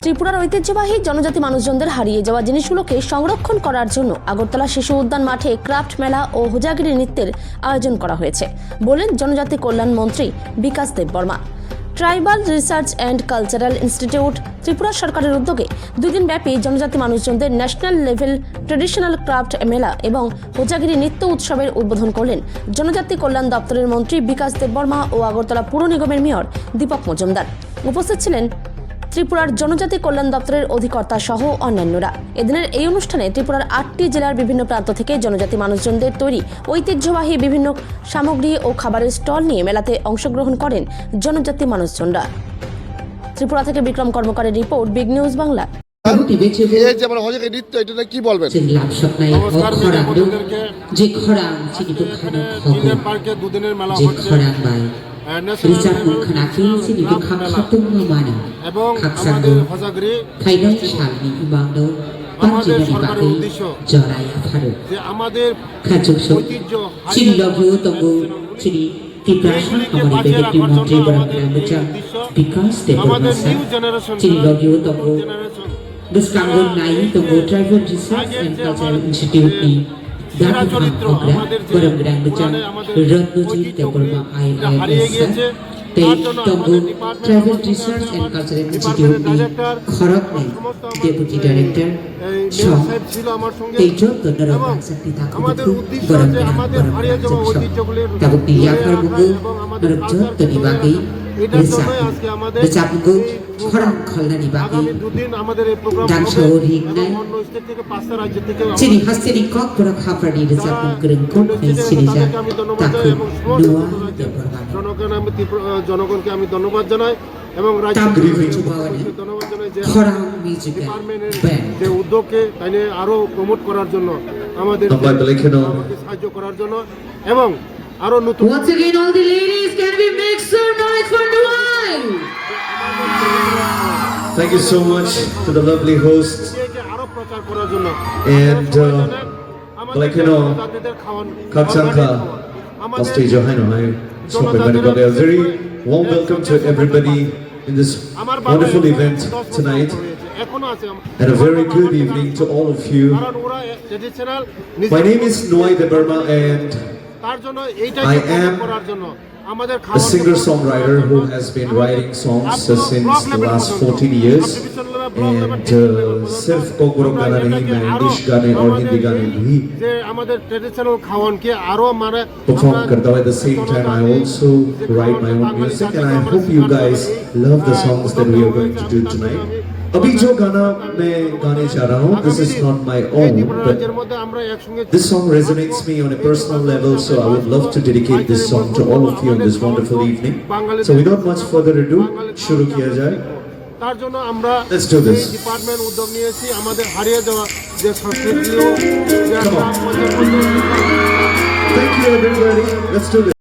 ত্রিপুরার ঐতিহ্যবাহী জনজাতি মানুষজনদের হারিয়ে যাওয়া জিনিসগুলোকে সংরক্ষণ করার জন্য আগরতলা শিশু উদ্যান মাঠে ক্রাফট মেলা ও হোজাগিরি নৃত্যের আয়োজন করা হয়েছে বলেন জনজাতি কল্যাণ মন্ত্রী Bikash Debbarma. Tribal research and cultural institute Tripura সরকারের উদ্যোগে 2 দিনব্যাপী জনজাতি মানুষজনদের ন্যাশনাল লেভেল ট্রেডিশনাল ক্রাফট মেলা এবং হোজাগিরি নৃত্য উৎসবের উদ্বোধন করলেন জনজাতি কল্যাণ দপ্তরের মন্ত্রী বিকাশ দেববর্মা ও আগরতলা পুর নিগমের মেয়র দীপক মজুমদার। উপস্থিত ছিলেন ত্রিপুরার জনজাতি কল্যাণ দপ্তরের অধিকর্তা সহ অন্যান্যরা। এদিনের এই অনুষ্ঠানে ত্রিপুরার 8টি জেলার বিভিন্ন প্রান্ত থেকে জনজাতি মানুষজনদের তৈরি ঐতিহ্যবাহী বিভিন্ন সামগ্রী ও খাবারের স্টল নিয়ে মেলাতে অংশগ্রহণ করেন জনজাতি মানুষজনরা। ত্রিপুরা থেকে বিক্রম কর্মকারের রিপোর্ট, বিগ নিউজ বাংলা। কি বলবেন? দুদিনের মেলা হচ্ছে এবং আমাদের হোজাগিরি আমাদের সরকারের উদ্দেশ্য যে আমাদের ঐতিহ্য আমাদের নিউ জেনারেশন চরিত্র আমাদের হারিয়ে গিয়েছে। Tribal Research and Cultural Institute Kharagpur deputy director ছিল আমার সঙ্গে আমাদের উদ্দেশ্য যে আমাদের হারিয়ে যাওয়া ঐতিহ্যগুলির এটার জন্যই আজকে আমাদের আগামী 2 দিন আমাদের এই প্রোগ্রাম হবে এবং অন্য স্টেট থেকে 5টা রাজ্য থেকে আমি ধন্যবাদ জানাই এবং জনগণকে আমি ধন্যবাদ জানাই এবং ধন্যবাদ জানাই যে ডিপার্টমেন্টের যে উদ্যোগকে তাইলে আরো প্রমোট করার জন্য আমাদের সাহায্য করার জন্য এবং আরো নতুন Once again, all the ladies, can we make some noise for Nuai? Thank you so much to the lovely host. And like you know, Katsanka, Pastor Johanna, a very warm welcome to everybody in this wonderful event tonight. And a very good evening to all of you. My name is Nuai Deberma and I am a singer-songwriter who has been writing songs since the last 14 years. And सिर्फ कोकरो गाना नहीं, मैं English गाने और हिंदी गाने भी perform करता हूँ. At the same time, I also write my own music, and I hope you guys love the songs that we are going to do tonight. अभी जो गाना मैं गाने जा रहा हूँ, this is not my own, but this song resonates me on a personal level, so I would love to dedicate this song to all of you on this wonderful evening. So without much further ado, शुरू किया जाए. Let's do this. Department উদ্যোগ নিয়েছি আমাদের হারিয়ে যাওয়া যে সংস্কৃতিও Thank you everybody. Let's do this.